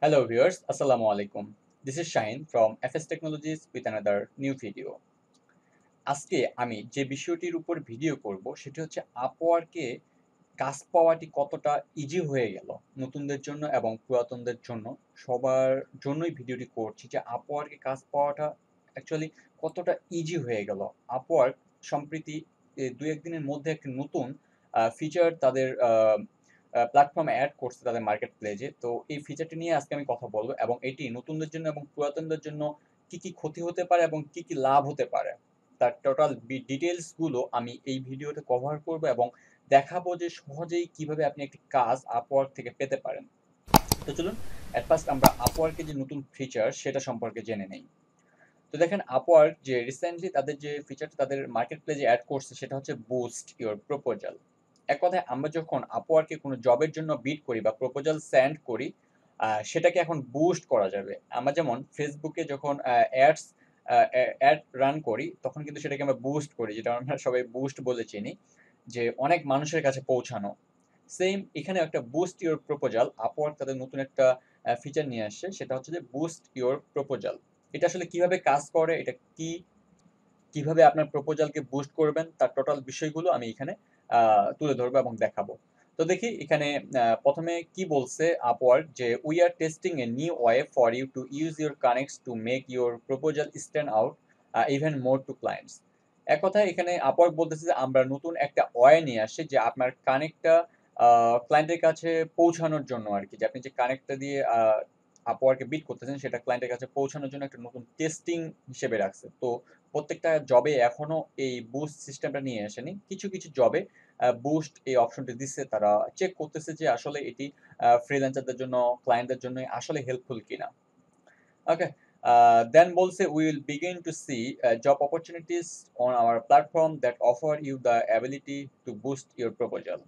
Hello viewers, Assalamu alaikum. This is Shaheen from FS Technologies with another new video. আজকে আমি যে বিষয়টির উপর ভিডিও করব সেটি হচ্ছে আপওয়ার্কে কাজ পাওয়াটি কতটা ইজি হয়ে গেল নতুনদের জন্য এবং পুরাতনদের জন্য সবার জন্যই ভিডিওটি করছি যে আপওয়ার্কে কাজ পাওয়াটা অ্যাকচুয়ালি কতটা ইজি হয়ে গেল। আপওয়ার্ক সম্প্রতি দুই একদিনের মধ্যে একটি নতুন ফিচার তাদের প্ল্যাটফর্মে অ্যাড করছে তাদের মার্কেট প্লেসে। তো এই ফিচারটি নিয়ে আজকে আমি কথা বলবো এবং এটি নতুনদের জন্য এবং পুরাতনদের জন্য কি কি ক্ষতি হতে পারে এবং কি কি লাভ হতে পারে তার টোটাল ডিটেলসগুলো আমি এই ভিডিওতে কভার করব এবং দেখাবো যে সহজেই কিভাবে আপনি একটি কাজ আপওয়ার্ক থেকে পেতে পারেন। তো চলুন এট ফার্স্ট আমরা আপওয়ার্কের যে নতুন ফিচার সেটা সম্পর্কে জেনে নেই। তো দেখেন আপওয়ার্ক যে রিসেন্টলি তাদের যে ফিচারটা তাদের মার্কেট প্লেসে অ্যাড করছে সেটা হচ্ছে বুস্ট ইওর প্রপোজাল। এক কথায় আমরা যখন আপওয়ার্কে কোনো জবের জন্য বিড করি বা প্রপোজাল সেন্ড করি সেটাকে এখন বুস্ট করা যাবে। আমরা যেমন ফেসবুকে যখন অ্যাড রান করি তখন কিন্তু সেটাকে আমরা বুস্ট করি, যেটা আমরা সবাই বুস্ট বলে চিনি, যে অনেক মানুষের কাছে পৌঁছানো। সেম এখানে একটা বুস্ট ইওর প্রপোজাল আপওয়ার্ক তাদের নতুন একটা ফিচার নিয়ে আসছে, সেটা হচ্ছে যে বুস্ট ইওর প্রপোজাল। এটা আসলে কিভাবে কাজ করে, এটা কি, কিভাবে আপনার প্রপোজালকে বুস্ট করবেন তার টোটাল বিষয়গুলো আমি এখানে তুলে ধরবো এবং দেখাবো। তো দেখি এখানে প্রথমে কি বলছে আপওয়ার্ক, যে we are testing a new way for you to use your connects to make your proposal stand out even more to clients. এক কথায় এখানে আপওয়ার্ক বলতেছে যে আমরা নতুন একটা ওয়ে নিয়ে আসছি যে আপনার কানেক্টটা ক্লায়েন্টের কাছে পৌঁছানোর জন্য আর কি, যে আপনি যে কানেক্টটা দিয়ে আপওয়ার্কে বিট করতেছেন সেটা ক্লায়েন্টের কাছে পৌঁছানোর জন্য একটা নতুন টেস্টিং হিসেবে রাখছে। তো প্রত্যেকটা জবে এখনো এই বুস্ট সিস্টেমটা নিয়ে আসেনি। কিছু কিছু জবে বুস্ট এই অপশনটি দিচ্ছে, তারা চেক করতেছে যে আসলে এটি ফ্রিল্যান্সারদের জন্য, ক্লায়েন্টদের জন্য আসলে হেল্পফুল কিনা। ওকে, দেন বলছে we will begin to see job opportunities on our platform that offer you the ability to boost your proposal.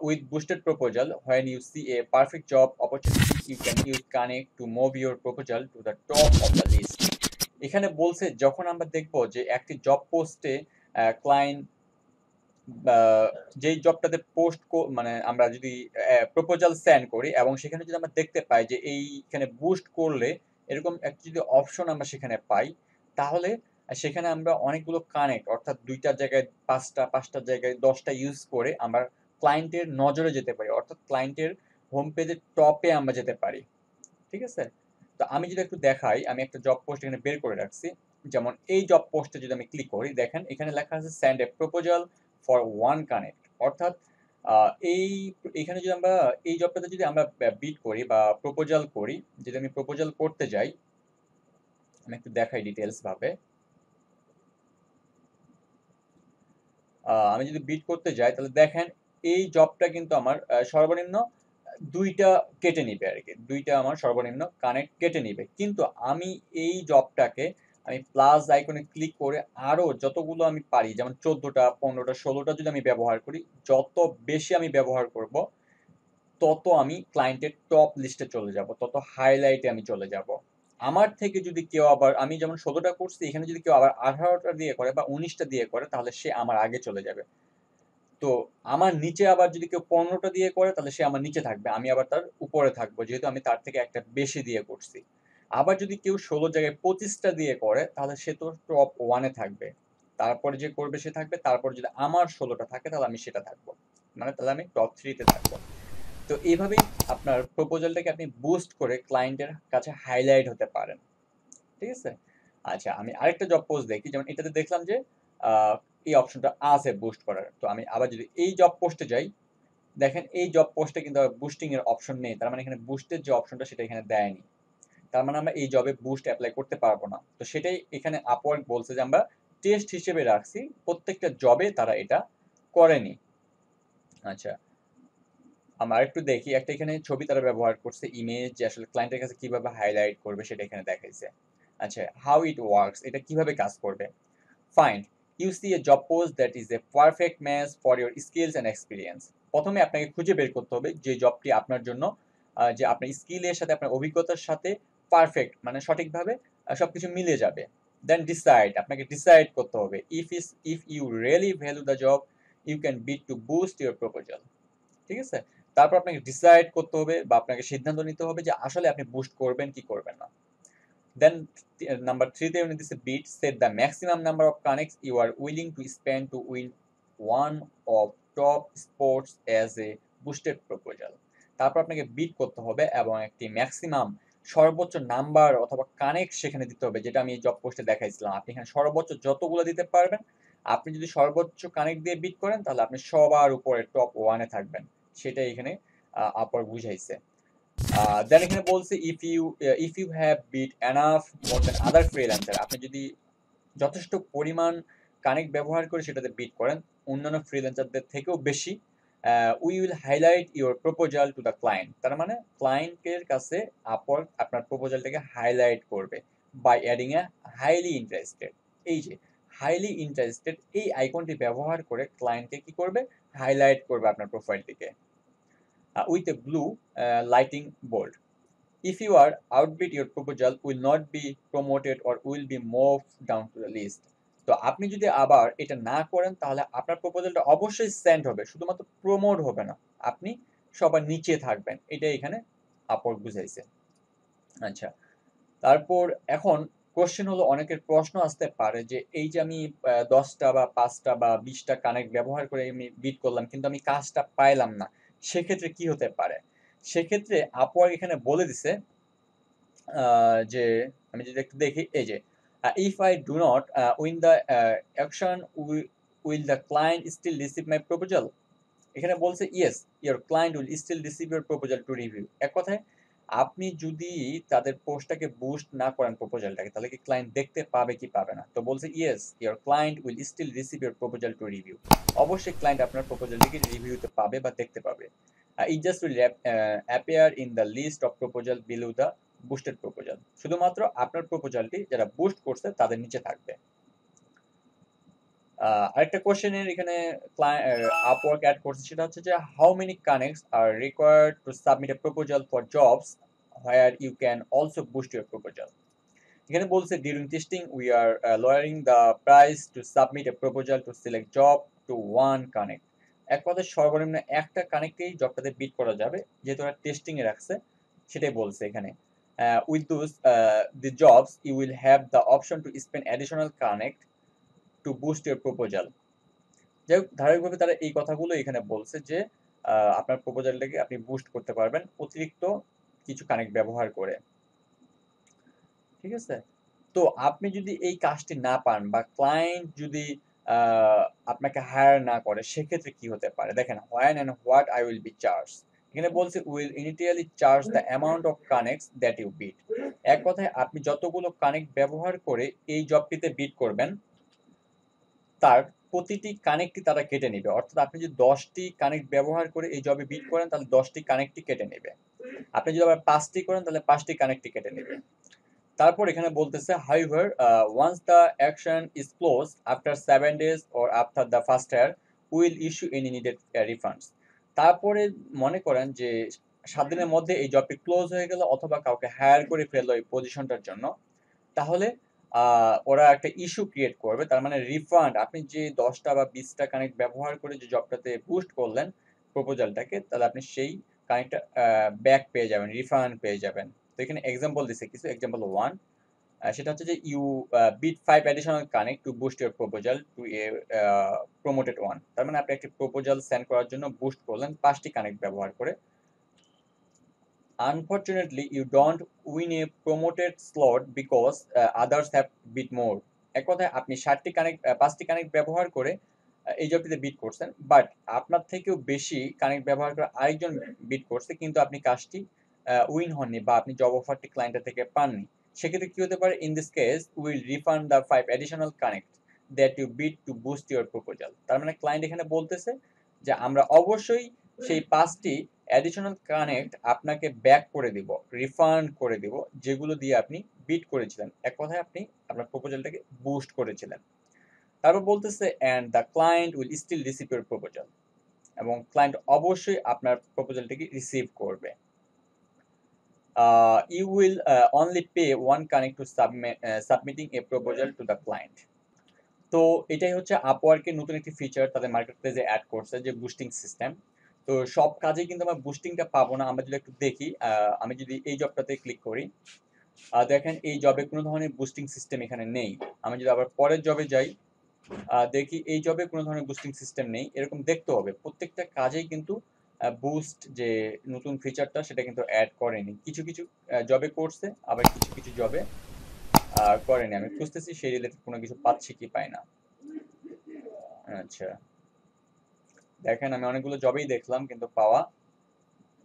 With boosted proposal, when you see a perfect job opportunity, you can use Connect to move your proposal to the top of the list. এখানে বলছে যখন আমরা দেখব যে একটি job পোস্টে client যেই জবটাতে post মানে আমরা যদি প্রপোজাল সেন্ড করি এবং সেখানে যদি আমরা দেখতে পাই যে এইখানে বুস্ট করলে এরকম একটা যদি অপশন আমরা সেখানে পাই, তাহলে সেখানে আমরা অনেকগুলো কানেক্ট অর্থাৎ ২টার জায়গায় ৫টা, ৫টার জায়গায় ১০টা ইউজ করে আমরা ক্লায়েন্টের নজরে যেতে পারি, অর্থাৎ ক্লায়েন্টের হোম পেজের টপে আমরা যেতে পারি। ঠিক আছে? তো আমি যদি একটু দেখাই, আমি একটা জব পোস্ট এখানে বের করে রাখছি। যেমন এই জব পোস্টে যদি আমি ক্লিক করি, দেখেন এখানে লেখা আছে send A proposal for one connect. অর্থাৎ আ এই এখানে যদি আমরা এই জবটাতে যদি আমরা বিড করি বা প্রপোজাল করি, যদি আমি প্রপোজাল করতে যাই, আমি একটু দেখাই ডিটেইলস ভাবে। আমি যদি বিড করতে যাই তাহলে দেখেন এই জবটা কিন্তু আমার সর্বনিম্ন ২ টা কেটে নিবে আরকি। ২ টা আমার সর্বনিম্ন কানেক্ট কেটে নিবে। কিন্তু আমি এই জবটাকে আমি প্লাস আইকনে ক্লিক করে আরো যতগুলো আমি পারি, যেমন ১৪ টা, ১৫ টা, ১৬ টা যদি আমি ব্যবহার করি, যত বেশি আমি ব্যবহার করব, তত আমি ক্লায়েন্টের টপ লিস্টে চলে যাব, তত হাইলাইটে আমি চলে যাব। আমার থেকে যদি কেউ আবার, আমি যেমন ১৬ টা করছি, এখানে যদি কেউ আবার ১৮ টা দিয়ে করে বা ১৯ টা দিয়ে করে, তাহলে সে আমার আগে চলে যাবে। তো আমার নিচে আবার যদি কেউ ১৫ টা দিয়ে করে তাহলে সে আমার নিচে থাকবে, আমি আবার তার উপরে থাকবো, যেহেতু আমি তার থেকে একটা বেশি দিয়ে করছি। আবার যদি কেউ ১৬ জায়গায় ২৫ টা দিয়ে করে তাহলে সে তো টপ 1 এ থাকবে। তারপরে যে করবে সে থাকবে, তারপরে যদি আমার ১৬ টা থাকে তাহলে আমি সেটা থাকবো। মানে তাহলে আমি টপ 3 তে থাকবো। তো এইভাবেই আপনার প্রপোজালটাকে আপনি বুস্ট করে ক্লায়েন্টের কাছে হাইলাইট হতে পারেন। ঠিক আছে? আচ্ছা, আমি আরেকটা জব পোস্ট দেখি, যেমন এটাতে দেখলাম যে আ এই অপশনটা আছে বুস্ট করার। তো আমি আবার যদি এই জব পোস্টে যাই, দেখেন এই জব পোস্টে কিন্তু বুস্টিং এর অপশন নেই। তার মানে এখানে বুস্টের যে অপশনটা সেটা এখানে দেয়নি। তার মানে আমরা এই জবে বুস্ট এপ্লাই করতে পারবো না। তো সেটাই এখানে আপওয়ার্ক বলছে যে আমরা টেস্ট হিসেবে রাখছি। প্রত্যেকটা জবে তারা এটা করেনি। আচ্ছা, আমরা আরেকটু দেখি, একটা এখানে ছবি তারা ব্যবহার করছে, ইমেজ, যে আসলে ক্লায়েন্টের কাছে কিভাবে হাইলাইট করবে সেটা এখানে দেখাইছে। আচ্ছা, হাউ ইট ওয়ার্কস, এটা কিভাবে কাজ করবে? Find, you see a job post that is a perfect match for your skills and experience. প্রথমে আপনাকে খুঁজে বের করতে হবে যে জবটি আপনার জন্য, যে আপনার স্কিলের সাথে আপনার অভিজ্ঞতার সাথে পারফেক্ট, মানে সঠিকভাবে সবকিছু মিলে যাবে। দেন ডিসাইড, আপনাকে ডিসাইড করতে হবে if you really value the job, you can bid to boost your proposal. ঠিক আছে? তারপর আপনাকে ডিসাইড করতে হবে বা আপনাকে সিদ্ধান্ত নিতে হবে যে আসলে আপনি বুস্ট করবেন কি করবেন না। দেন নাম্বার 3 তে উনি দিচ্ছে bid set the maximum number of connects you are willing to spend to win one of top sports as a boosted proposal. তারপর আপনাকে বিট করতে হবে এবং একটি ম্যাক্সিমাম সর্বোচ্চ নাম্বার অথবা কানেক্ট সেখানে দিতে হবে, যেটা আমি জব পোস্টে দেখাইছিলাম। আপনি এখানে সর্বোচ্চ যতগুলো দিতে পারবেন, আপনি যদি সর্বোচ্চ কানেক্ট দিয়ে বিট করেন তাহলে আপনি সবার উপরে টপ 1 এ থাকবেন। সেটাই এখানে Upwork বুঝাইছে। দেন এখানে বলছে if you have bid enough more than other freelancer, আপনি যদি যথেষ্ট পরিমাণ কানেক্ট ব্যবহার করে সেটাতে বিট করেন অন্যান্য ফ্রিল্যান্সারদের থেকেও বেশি, we will highlight your proposal to the client. তার মানে ক্লায়েন্টের কাছে আপওয়ার্ক আপনার প্রপোজালটাকে হাইলাইট করবে by adding a highly interested. এই যে হাইলি ইন্টারেস্টেড এই আইকনটি ব্যবহার করে ক্লায়েন্টকে কি করবে, হাইলাইট করবে আপনার প্রোফাইলটিকে with a blue lighting bold. If you are outbid, your proposal will not be promoted or will be moved down to the list. তো আপনি যদি আবার এটা না করেন তাহলে আপনার প্রপোজালটা অবশ্যই সেন্ড হবে, শুধুমাত্র প্রমোট হবে না, আপনি সবার নিচে থাকবেন। এটাই এখানে আপওয়ার্ক বুঝাইছে। আচ্ছা, তারপর এখন কোশ্চেন হলো, অনেকের প্রশ্ন আসতে পারে যে এই যে আমি 10টা বা 5টা বা 20টা কানেক্ট ব্যবহার করে আমি বিট করলাম কিন্তু আমি কাজটা পাইলাম না, সেক্ষেত্রে কি হতে পারে? সেক্ষেত্রে আপওয়ার্ক এখানে বলে দিছে যে আমি যদি একটু দেখি, এই যে if I do not win the action will the client still receive my proposal. এখানে বলছে yes your client will still receive your proposal to review. এক কথায় আপনি যদি তাদের পোস্টটাকে বুস্ট না করেন প্রপোজালটাকে, তাহলে কি ক্লায়েন্ট দেখতে পাবে কি পাবে না? তো বলছে yes your client will still receive your proposal to review. অবশ্যই ক্লায়েন্ট আপনার প্রপোজালটিকে রিভিউতে পাবে বা দেখতে পাবে। It just will appear in the list of proposal below the boosted proposal. শুধুমাত্র আপনার প্রপোজালটি যারা বুস্ট করছে তাদের নিচে থাকবে। আরেকটা কোশ্চেনের এখানে আপওয়ার্ক অ্যাড করছে, সেটা হচ্ছে যে how many connects are required to submit a proposal for jobs where you can also boost your proposal. এখানে বলছে during testing we are lowering the price to submit a proposal to select job to one connect. এক কথায় সর্বনিম্ন একটা কানেক্টেই জবটাতে bit করা যাবে, যেহেতু ওরা টেস্টিং এ রাখছে সেটাই বলছে এখানে। With those the jobs you will have the option to spend additional connect to boost your proposal. যাই হোক, ধারাবাহিকভাবে তারা এই কথাগুলো এখানে বলছে যে আপনার প্রপোজালটাকে আপনি বুস্ট করতে পারবেন অতিরিক্ত কিছু কানেক্ট ব্যবহার করে। ঠিক আছে? তো আপনি যদি এই কাজটি না পান বা ক্লায়েন্ট যদি আপনাকে হায়ার না করে, সেক্ষেত্রে কি হতে পারে? দেখেন, when and what I will be charged। এখানে বলছে will initially charge the amount of connects that you bid. এক কথায় আপনি যতগুলো কানেক্ট ব্যবহার করে এই জবটিতে বিট করবেন তার প্রতিটি কানেক্টই তারা কেটে নেবে। অর্থাৎ আপনি যদি 10টি কানেক্ট ব্যবহার করে এই জবে বিট করেন তাহলে 10টি কানেক্টই কেটে নেবে। আপনি যদি আবার 5টি করেন তাহলে 5টি কানেক্টই কেটে নেবে। তারপর এখানে বলতেছে however once the action is closed after 7 days or after the first year we will issue any needed refunds। তারপরে মনে করেন যে 7 দিনের মধ্যে এই জবটি ক্লোজ হয়ে গেল অথবা কাউকে হায়ার করে ফেললো এই পজিশনটার জন্য, তাহলে ওরা একটা ইস্যু ক্রিয়েট করবে। তার মানে রিফান্ড, আপনি যে 10টা বা 20টা কানেক্ট ব্যবহার করে যে জবটাতে বুস্ট করলেন প্রপোজালটাকে, তাহলে আপনি সেই কানেক্টটা ব্যাক পেয়ে যাবেন, রিফান্ড পেয়ে যাবেন। তো এখানে এক্সাম্পল দিছে কিছু। এক্সাম্পল 1 সেটা হচ্ছে যে you bid 5 additional connect to boost your proposal to a promoted one. তার মানে আপনি একটি প্রপোজাল সেন্ড করার জন্য বুস্ট করলেন 5টি কানেক্ট ব্যবহার করে। Unfortunately, you don't win a promoted slot because others have bid more। এক কথায় আপনি 5টি কানেক্ট ব্যবহার করে এই জবটিতে বিট করছেন, বাট আপনার থেকেও বেশি কানেক্ট ব্যবহার করে আরেকজন বিট করছে কিন্তু আপনি কাজটি উইন হননি বা আপনি জব অফারটি ক্লায়েন্টের থেকে পাননি। সেক্ষেত্রে কি হতে পারে? In this case will refund the 5 additional connect that you bid to boost your proposal. তার মানে ক্লায়েন্ট এখানে বলতেছে যে আমরা অবশ্যই সেই 5টি অ্যাডিশনাল কানেক্ট আপনাকে ব্যাক করে দিব, রিফান্ড করে দিব, যেগুলো দিয়ে আপনি বিট করেছিলেন। এক কথায় আপনি আপনার প্রপোজালটাকে বুস্ট করেছিলেন। তারপর বলতেছে and the client will still receive your proposal, এবং ক্লায়েন্ট অবশ্যই আপনার প্রপোজালটিকে রিসিভ করবে। You will only pay one connect to submitting a proposal to the client. তো এটাই হচ্ছে আপওয়ার্কের নতুন একটি ফিচার তাদের মার্কেট প্লেসে অ্যাড করছে, যে বুস্টিং সিস্টেম। তো সব কাজেই কিন্তু আমরা বুস্টিংটা পাবো না। আমরা যদি একটু দেখি, আমি যদি এই জবটাতে ক্লিক করি, দেখেন এই জবে কোনো ধরনের বুস্টিং সিস্টেম এখানে নেই। আমি যদি আবার পরের জবে যাই, দেখি এই জবে কোনো ধরনের বুস্টিং সিস্টেম নেই। এরকম দেখতে হবে প্রত্যেকটা কাজেই কিন্তু বুস্ট যে নতুন ফিচারটা সেটা কিন্তু অ্যাড করেনি। কিছু কিছু জবে করছে, আবার কিছু কিছু জবে করেনি। আমি খুঁজতেছি সেই রিলেটেড কোনো কিছু পাচ্ছি কি পাই না। আচ্ছা, দেখেন আমি অনেকগুলো জবেই দেখলাম কিন্তু পাওয়া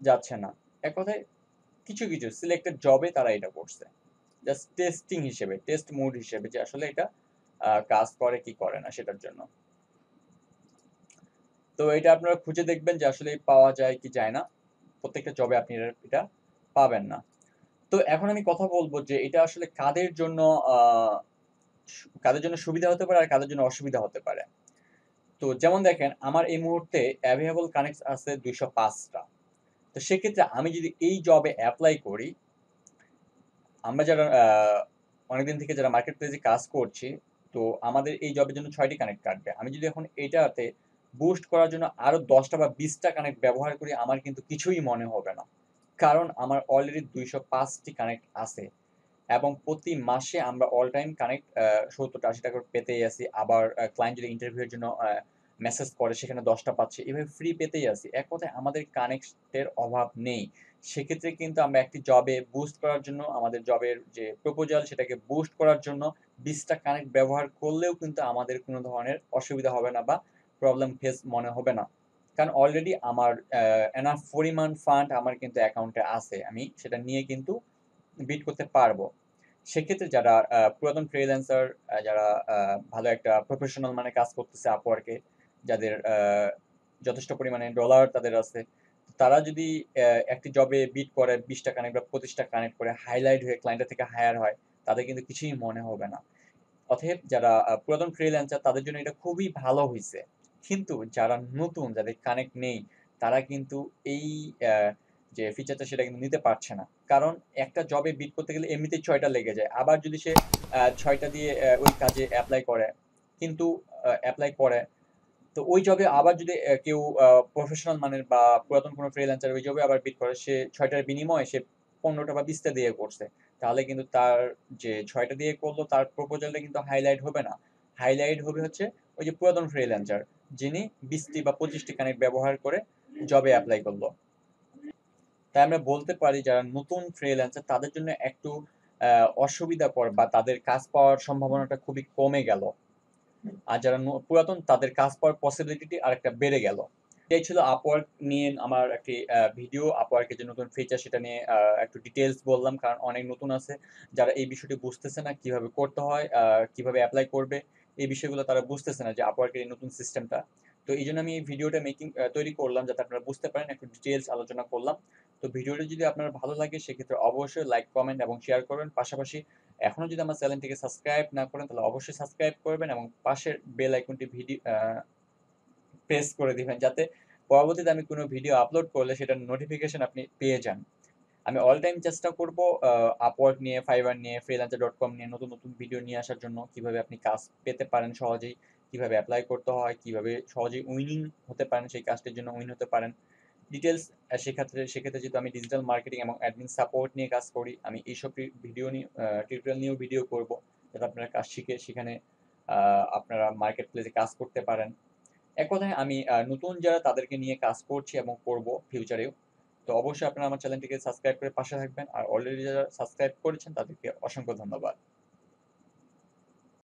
যাচ্ছে না। এক কথায় কিছু কিছু সিলেক্টেড জবে তারা এটা করছে, জাস্ট টেস্টিং হিসেবে, টেস্ট মোড হিসেবে, যে আসলে এটা কাজ করে কি করে না সেটার জন্য। তো এটা আপনারা খুঁজে দেখবেন যে আসলে পাওয়া যায় কি যায় না। প্রত্যেকটা জবে আপনি এটা পাবেন না। তো এখন আমি কথা বলবো যে এটা আসলে কাদের জন্য কাদের জন্য সুবিধা হতে পারে আর কাদের জন্য অসুবিধা হতে পারে। তো যেমন দেখেন আমার এই মুহূর্তে অ্যাভেলেবল কানেক্ট আছে 205টা। তো সেক্ষেত্রে আমি যদি এই জবে অ্যাপ্লাই করি, আমরা যারা অনেকদিন থেকে যারা মার্কেট প্লেসে কাজ করছি, তো আমাদের এই জবের জন্য 6টি কানেক্ট কাটবে। আমি যদি এখন এটাতে বুস্ট করার জন্য আরো 10টা বা 20টা কানেক্ট ব্যবহার করি, আমার কিন্তু কিছুই মনে হবে না। কারণ আমার অলরেডি 205টি কানেক্ট আছে এবং প্রতি মাসে আমরা অল টাইম কানেক্ট 70-80 টাকা করে পেতেই আছি। আবার ক্লায়েন্ট যদি ইন্টারভিউয়ের জন্য মেসেজ করে সেখানে 10টা পাচ্ছি। এভাবে ফ্রি পেতেই আছি। এক কথায় আমাদের কানেক্টের অভাব নেই। সেক্ষেত্রে কিন্তু আমরা একটি জবে বুস্ট করার জন্য আমাদের জবের যে প্রপোজাল সেটাকে বুস্ট করার জন্য 20টা কানেক্ট ব্যবহার করলেও কিন্তু আমাদের কোনো ধরনের অসুবিধা হবে না বা প্রবলেম ফেস মনে হবে না। কারণ অলরেডি আমার এনাফ পরিমাণ ফান্ড আমার কিন্তু অ্যাকাউন্টে আছে। আমি সেটা নিয়ে কিন্তু বিট করতে পারবো। সেক্ষেত্রে যারা পুরাতন ফ্রিল্যান্সার, যারা ভালো একটা প্রফেশনাল মানে কাজ করতেছে আপওয়ার্কে, যাদের যথেষ্ট পরিমাণে ডলার তাদের আছে, তারা যদি একটি জবে বিট করে 20টা কানেক্ট বা 25টা কানেক্ট করে হাইলাইট হয়ে ক্লায়েন্টের থেকে হায়ার হয়, তাদের কিন্তু কিছুই মনে হবে না। অতএব যারা পুরাতন ফ্রিল্যান্সার তাদের জন্য এটা খুবই ভালো হইছে। কিন্তু যারা নতুন, যাদের কানেক্ট নেই, তারা কিন্তু এই যে ফিচারটা সেটা কিন্তু নিতে পারছে না। কারণ একটা জবে বিট করতে গেলে এমনিতেই ৬টা লেগে যায়। আবার যদি সে ৬টা দিয়ে ওই কাজে এপ্লাই করে, কিন্তু এপ্লাই করে, তো ওই জবে আবার যদি কেউ প্রফেশনাল মানের বা পুরাতন কোনো ফ্রিল্যান্সার ওই জবে আবার বিট করে, সে ৬টার বিনিময়ে সে ১৫টা বা ২০টা দিয়ে করছে। তাহলে কিন্তু তার যে ৬টা দিয়ে করলো তার প্রপোজালটা কিন্তু হাইলাইট হবে না। হাইলাইট হবে হচ্ছে ওই যে পুরাতন ফ্রিল্যান্সার, যিনি ২০টি বা ২৫টি কানেক্ট ব্যবহার করে জবে এপ্লাই করলো। তাই আমরা বলতে পারি যারা নতুন ফ্রিল্যান্সার তাদের জন্য একটু অসুবিধাকর বা তাদের কাজ পাওয়ার সম্ভাবনাটা খুবই কমে গেল। আর যারা পুরাতন তাদের কাজ পাওয়ার পসিবিলিটি আরেকটা বেড়ে গেল। এটাই ছিল আপওয়ার্ক নিয়ে আমার একটি ভিডিও। আপওয়ার্কের যে নতুন ফিচার সেটা নিয়ে একটু ডিটেলস বললাম, কারণ অনেক নতুন আছে যারা এই বিষয়টি বুঝতেছে না কিভাবে করতে হয়, কিভাবে অ্যাপ্লাই করবে, এই বিষয়গুলো তারা বুঝতেছে না যে আপওয়ার্কের এই নতুন সিস্টেমটা। তো এই জন্য আমি এই ভিডিওটা তৈরি করলাম যাতে আপনারা বুঝতে পারেন, একটু ডিটেলস আলোচনা করলাম। তো ভিডিওটা যদি আপনার ভালো লাগে সেক্ষেত্রে অবশ্যই লাইক, কমেন্ট এবং শেয়ার করবেন। পাশাপাশি এখনো যদি আমার চ্যানেলটিকে সাবস্ক্রাইব না করেন তাহলে অবশ্যই সাবস্ক্রাইব করবেন এবং পাশের বেল আইকনটি প্রেস করে দিবেন, যাতে পরবর্তীতে আমি কোনো ভিডিও আপলোড করলে সেটার নোটিফিকেশন আপনি পেয়ে যান। আমি অল টাইম চেষ্টা করব আপওয়ার্ক নিয়ে, ফাইবার নিয়ে, freelancer.com নিয়ে নতুন নতুন ভিডিও নিয়ে আসার জন্য। কিভাবে আপনি কাজ পেতে পারেন সহজেই, কিভাবে এপ্লাই করতে হয়, কিভাবে সহজেই উইনিং হতে পারেন, সেই কাজটির জন্য উইন হতে পারেন। ডিটেলস সেক্ষেত্রে যেহেতু আমি ডিজিটাল মার্কেটিং এবং অ্যাডমিন সাপোর্ট নিয়ে কাজ করি, আমি এইসব ভিডিও নিয়ে টিউটোরিয়াল নিয়েও ভিডিও করব, যাতে আপনারা কাজ শিখে সেখানে আপনারা মার্কেট প্লেসে কাজ করতে পারেন। এক কথায় আমি নতুন যারা তাদেরকে নিয়ে কাজ করছি এবং করব ফিউচারেও। তো অবশ্যই আপনারা আমার চ্যানেলটিকে সাবস্ক্রাইব করে পাশে থাকবেন। আর অলরেডি যারা সাবস্ক্রাইব করেছেন তাদেরকে অসংখ্য ধন্যবাদ।